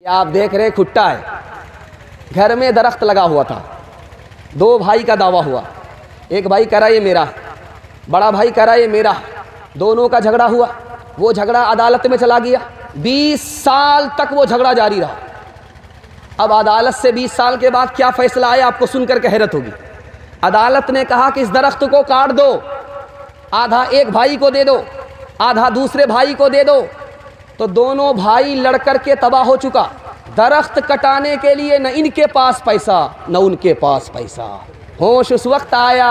आप देख रहे खुट्टा है, घर में दरख्त लगा हुआ था, दो भाई का दावा हुआ। एक भाई कह रहा ये मेरा, बड़ा भाई कह रहा ये मेरा, दोनों का झगड़ा हुआ। वो झगड़ा अदालत में चला गया, 20 साल तक वो झगड़ा जारी रहा। अब अदालत से 20 साल के बाद क्या फैसला आया आपको सुनकर के हैरत होगी। अदालत ने कहा कि इस दरख्त को काट दो, आधा एक भाई को दे दो, आधा दूसरे भाई को दे दो। तो दोनों भाई लड़कर के तबाह हो चुका। दरख्त कटाने के लिए न इनके पास पैसा न उनके पास पैसा। होश उस वक्त आया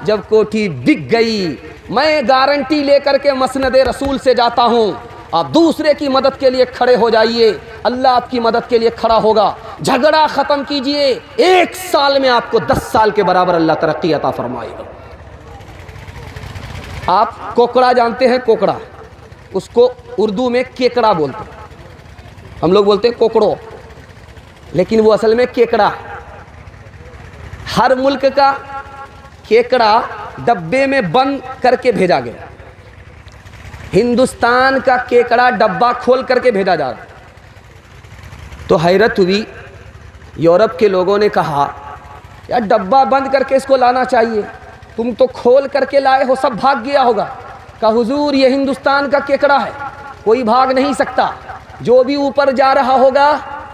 जब कोठी बिक गई। मैं गारंटी लेकर के मसनदे रसूल से जाता हूँ, आप दूसरे की मदद के लिए खड़े हो जाइए, अल्लाह आपकी मदद के लिए खड़ा होगा। झगड़ा ख़त्म कीजिए, 1 साल में आपको 10 साल के बराबर अल्लाह तरक्की अता फरमाएगा। आप कोकड़ा जानते हैं? कोकड़ा, उसको उर्दू में केकड़ा बोलते हैं, हम लोग बोलते हैं कोकड़ो, लेकिन वो असल में केकड़ा। हर मुल्क का केकड़ा डब्बे में बंद करके भेजा गया, हिंदुस्तान का केकड़ा डब्बा खोल करके भेजा जा रहा। तो हैरत हुई, यूरोप के लोगों ने कहा यार डब्बा बंद करके इसको लाना चाहिए, तुम तो खोल करके लाए हो, सब भाग गया होगा। कहा हुजूर ये हिंदुस्तान का केकड़ा है, कोई भाग नहीं सकता। जो भी ऊपर जा रहा होगा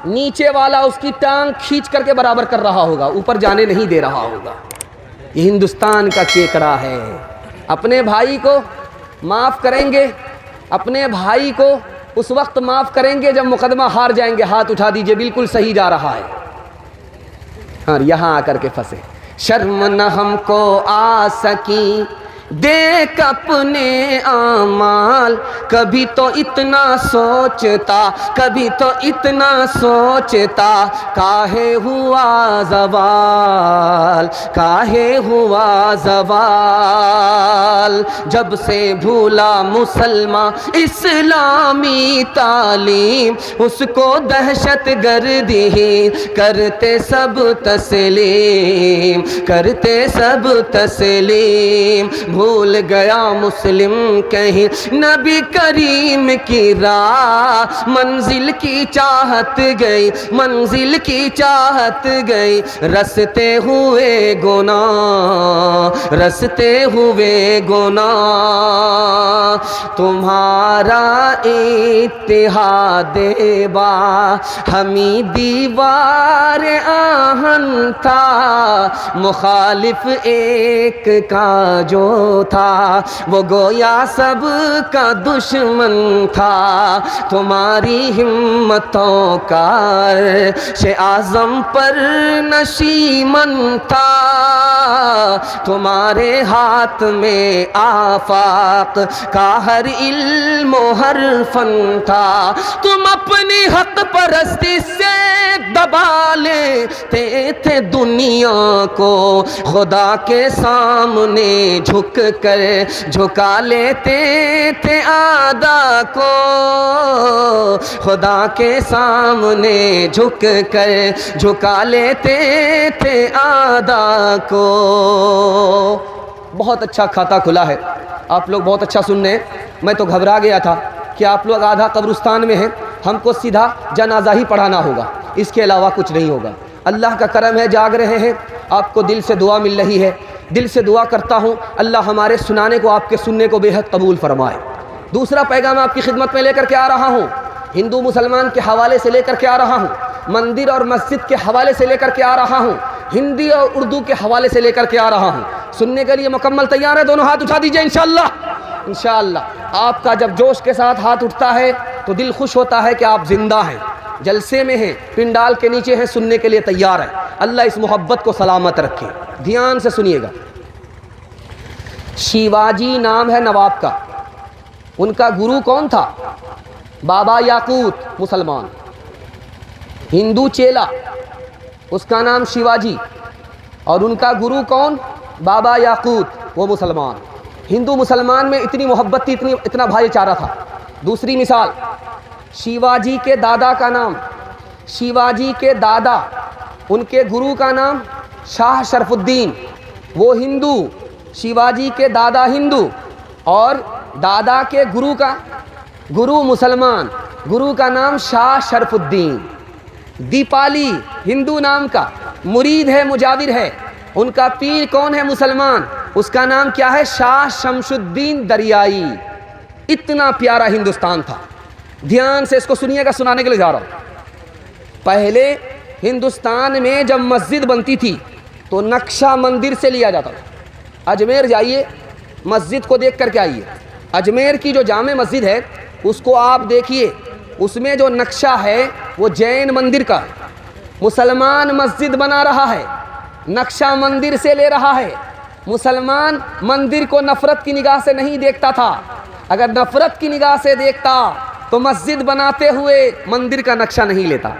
नीचे वाला उसकी टांग खींच करके बराबर कर रहा होगा, ऊपर जाने नहीं दे रहा होगा। ये हिंदुस्तान का केकड़ा है। अपने भाई को माफ़ करेंगे, अपने भाई को उस वक्त माफ़ करेंगे जब मुकदमा हार जाएंगे। हाथ उठा दीजिए, बिल्कुल सही जा रहा है। हाँ, यहाँ आकर के फंसे। शर्म न हमको आ सकी देख अपने आमाल, कभी तो इतना सोचता, कभी तो इतना सोचता, काहे हुआ ज़वाल, काहे हुआ ज़वाल। जब से भूला मुसलमान इस्लामी तालीम, उसको दहशत गर्दी करते सब तस्लीम, करते सब तस्लीम। भूल गया मुस्लिम कहीं नबी करीम की राह, मंजिल की चाहत गई, मंजिल की चाहत गई, रसते हुए गुनाह, रसते हुए गुनाह। तुम्हारा इत्तिहाद बा हमी दीवार आहन था, मुखालिफ एक का जो था वो गोया सब का दुश्मन था। तुम्हारी हिम्मतों का अर्श आज़म पर नशीमन था, तुम्हारे हाथ में आफाक का हर इल्म हर फन था। तुम अपनी हक परस्ती से दबा लेते थे दुनिया को, खुदा के सामने झुक कर झुका लेते थे आदा को, खुदा के सामने झुक कर झुका लेते थे आदा को। बहुत अच्छा खाता खुला है, आप लोग बहुत अच्छा सुन रहे हैं। मैं तो घबरा गया था कि आप लोग आधा कब्रिस्तान में हैं, हमको सीधा जनाजा ही पढ़ाना होगा, इसके अलावा कुछ नहीं होगा। अल्लाह का करम है, जाग रहे हैं, आपको दिल से दुआ मिल रही है। दिल से दुआ करता हूँ अल्लाह हमारे सुनाने को, आपके सुनने को बेहद कबूल फरमाए। दूसरा पैगाम आपकी खिदमत में लेकर के आ रहा हूँ, हिंदू मुसलमान के हवाले से लेकर के आ रहा हूँ, मंदिर और मस्जिद के हवाले से लेकर के आ रहा हूँ, हिंदी और उर्दू के हवाले से लेकर के आ रहा हूँ। सुनने के लिए मुकम्मल तैयार है? दोनों हाथ उठा दीजिए इंशाअल्लाह। इंशाअल्लाह आपका जब जोश के साथ हाथ उठता है तो दिल खुश होता है कि आप जिंदा हैं, जलसे में हैं, पिंडाल के नीचे हैं, सुनने के लिए तैयार है। अल्लाह इस मोहब्बत को सलामत रखे। ध्यान से सुनिएगा। शिवाजी नाम है नवाब का, उनका गुरु कौन था? बाबा याकूत, मुसलमान। हिंदू चेला, उसका नाम शिवाजी, और उनका गुरु कौन? बाबा याकूत, वो मुसलमान। हिंदू मुसलमान में इतनी मोहब्बत थी, इतना भाईचारा था। दूसरी मिसाल, शिवाजी के दादा का नाम, शिवाजी के दादा, उनके गुरु का नाम शाह शरफुद्दीन, वो हिंदू, शिवाजी के दादा हिंदू, और दादा के गुरु का गुरु मुसलमान, गुरु का नाम शाह शरफुद्दीन। दीपाली हिंदू नाम का, मुरीद है, मुजाविर है। उनका पीर कौन है? मुसलमान। उसका नाम क्या है? शाह शमशुद्दीन दरियाई। इतना प्यारा हिंदुस्तान था। ध्यान से इसको सुनिएगा, सुनाने के लिए जा रहा हूँ। पहले हिंदुस्तान में जब मस्जिद बनती थी तो नक्शा मंदिर से लिया जाता था। अजमेर जाइए, मस्जिद को देख करके आइए। अजमेर की जो जामे मस्जिद है उसको आप देखिए, उसमें जो नक्शा है वो जैन मंदिर का। मुसलमान मस्जिद बना रहा है, नक्शा मंदिर से ले रहा है। मुसलमान मंदिर को नफ़रत की निगाह से नहीं देखता था। अगर नफ़रत की निगाह से देखता तो मस्जिद बनाते हुए मंदिर का नक्शा नहीं लेता।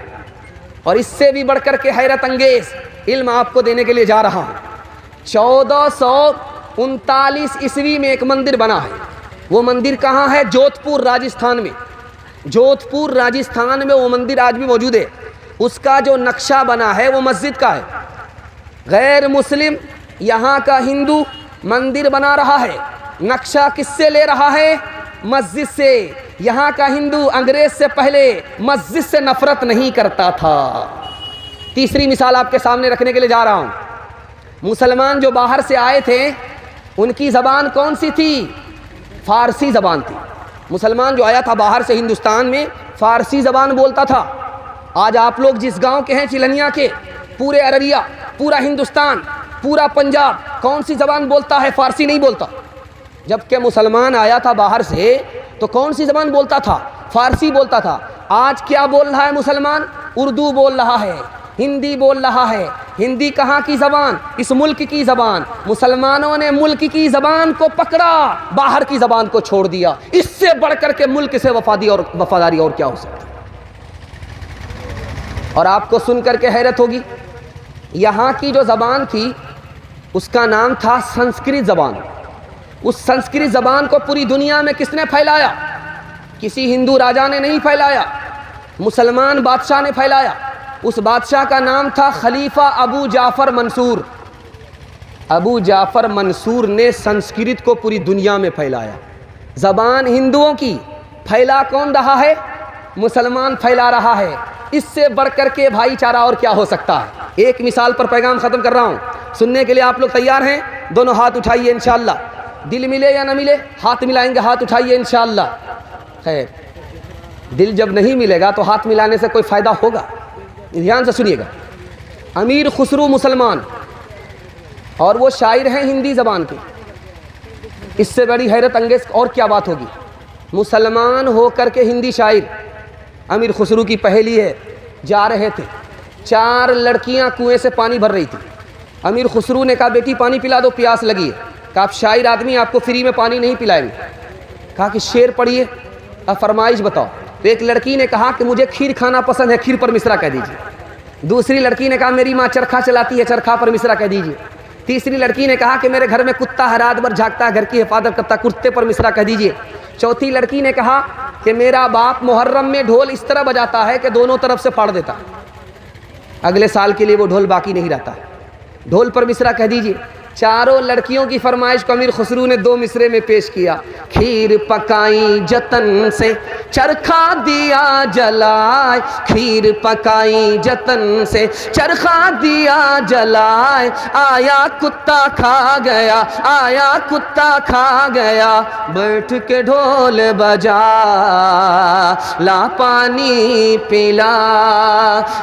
और इससे भी बढ़कर के हैरत अंगेज़ इल्म आपको देने के लिए जा रहा हूँ। 1439 ईस्वी में एक मंदिर बना है। वो मंदिर कहाँ है? जोधपुर राजस्थान में। जोधपुर राजस्थान में वो मंदिर आज भी मौजूद है। उसका जो नक्शा बना है वो मस्जिद का है। गैर मुस्लिम यहाँ का हिंदू मंदिर बना रहा है, नक्शा किससे ले रहा है? मस्जिद से। यहाँ का हिंदू अंग्रेज से पहले मस्जिद से नफरत नहीं करता था। तीसरी मिसाल आपके सामने रखने के लिए जा रहा हूँ। मुसलमान जो बाहर से आए थे उनकी ज़बान कौन सी थी? फ़ारसी ज़बान थी। मुसलमान जो आया था बाहर से हिंदुस्तान में फ़ारसी ज़बान बोलता था। आज आप लोग जिस गांव के हैं, चिलनिया के, पूरे अररिया, पूरा हिंदुस्तान, पूरा पंजाब कौन सी ज़बान बोलता है? फ़ारसी नहीं बोलता। जबकि मुसलमान आया था बाहर से तो कौन सी ज़बान बोलता था? फ़ारसी बोलता था। आज क्या बोल रहा है मुसलमान? उर्दू बोल रहा है, हिंदी बोल रहा है। हिंदी कहाँ की ज़बान? इस मुल्क की ज़बान। मुसलमानों ने मुल्क की ज़बान को पकड़ा, बाहर की ज़बान को छोड़ दिया। इससे बढ़कर के मुल्क से वफादारी और क्या हो सकती? और आपको सुनकर के हैरत होगी, यहाँ की जो ज़बान थी उसका नाम था संस्कृत ज़बान। उस संस्कृत ज़बान को पूरी दुनिया में किसने फैलाया? किसी हिंदू राजा ने नहीं फैलाया, मुसलमान बादशाह ने फैलाया। उस बादशाह का नाम था खलीफा अबू जाफ़र मंसूर। अबू जाफ़र मंसूर ने संस्कृत को पूरी दुनिया में फैलाया। ज़बान हिंदुओं की फैला कौन रहा है? मुसलमान फैला रहा है। इससे बढ़कर के भाईचारा और क्या हो सकता है? एक मिसाल पर पैगाम ख़त्म कर रहा हूँ, सुनने के लिए आप लोग तैयार हैं? दोनों हाथ उठाइए इंशाअल्लाह। दिल मिले या ना मिले, हाथ मिलाएंगे, हाथ उठाइए इंशाअल्लाह। खैर, दिल जब नहीं मिलेगा तो हाथ मिलाने से कोई फ़ायदा होगा? ध्यान से सुनिएगा। अमीर खुसरू मुसलमान और वो शायर हैं हिंदी ज़बान के। इससे बड़ी हैरत अंगेज़ और क्या बात होगी? मुसलमान होकर के हिंदी शायर। अमीर खुसरू की पहेली है, जा रहे थे, 4 लड़कियां कुएं से पानी भर रही थी। अमीर खुसरू ने कहा, बेटी पानी पिला दो, प्यास लगी है। कहा, आप शायर आदमी, आपको फ्री में पानी नहीं पिलाएंगे। कहा कि शेर पढ़िए, अब फरमाइश बताओ। तो एक लड़की ने कहा कि मुझे खीर खाना पसंद है, खीर पर मिश्रा कह दीजिए। दूसरी लड़की ने कहा, मेरी माँ चरखा चलाती है, चरखा पर मिश्रा कह दीजिए। तीसरी लड़की ने कहा कि मेरे घर में कुत्ता है, रात भर झाँकता है, घर की हिफाजत करता, कुत्ते पर मिश्रा कह दीजिए। चौथी लड़की ने कहा कि मेरा बाप मुहर्रम में ढोल इस तरह बजाता है कि दोनों तरफ से फाड़ देता, अगले साल के लिए वो ढोल बाकी नहीं रहता, ढोल पर मिश्रा कह दीजिए। चारों लड़कियों की फरमाइश को अमीर खुसरू ने 2 मिसरे में पेश किया। खीर पकाई जतन से चरखा दिया जलाए, खीर पकाई जतन से चरखा दिया जलाए, आया कुत्ता खा गया, आया कुत्ता खा गया, बैठ के ढोल बजा ला पानी पिला।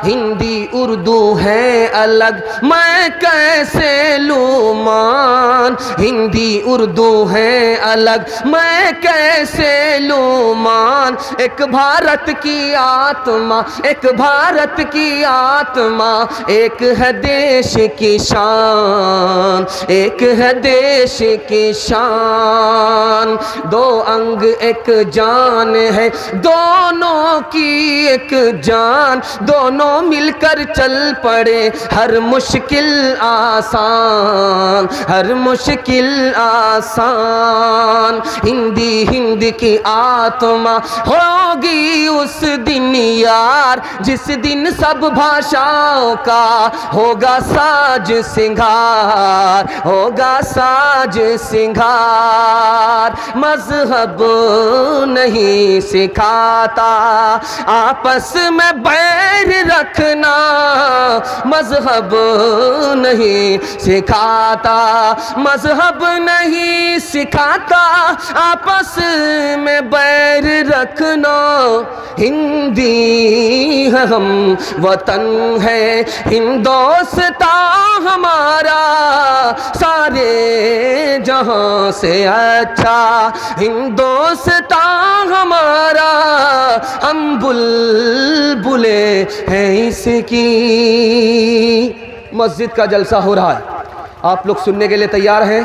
हिंदी उर्दू है अलग, मैं कैसे लूँ मान, हिंदी उर्दू है अलग, मैं कैसे लूँ मान। एक भारत की आत्मा, एक भारत की आत्मा, एक है देश की शान, एक है देश की शान। 2 अंग एक जान है, दोनों की एक जान, दोनों मिलकर चल पड़े, हर मुश्किल आसान, हर मुश्किल आसान। हिंदी हिंद की आत्मा होगी उस दिन यार, जिस दिन सब भाषाओं का होगा साज सिंगार, होगा साज सिंगार। मजहब नहीं सिखाता आपस में बैर रखना मजहब नहीं सिखाता, मजहब नहीं सिखाता आपस में बैर रखना। हिंदी है हम वतन है हिंदोस्तां हमारा, सारे जहां से अच्छा हिंदोस्तां हमारा, हम बुलबुले हैं इसकी। मस्जिद का जलसा हो रहा है, आप लोग सुनने के लिए तैयार हैं?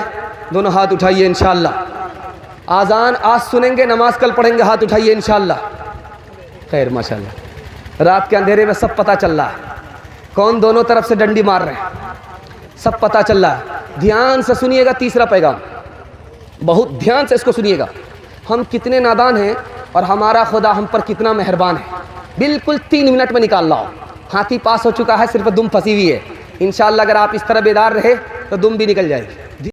दोनों हाथ उठाइए इंशाअल्लाह। आज़ान आज सुनेंगे, नमाज कल पढ़ेंगे, हाथ उठाइए इंशाअल्लाह। खैर माशाअल्लाह, रात के अंधेरे में सब पता चल रहा है कौन दोनों तरफ से डंडी मार रहे हैं, सब पता चल रहा है। ध्यान से सुनिएगा तीसरा पैगाम, बहुत ध्यान से इसको सुनिएगा। हम कितने नादान हैं और हमारा खुदा हम पर कितना मेहरबान है। बिल्कुल 3 मिनट में निकाल लाओ। हाथी पास हो चुका है, सिर्फ दुम फंसी हुई है। इंशाअल्लाह अगर आप इस तरह बेदार रहे तो दुम भी निकल जाएगी।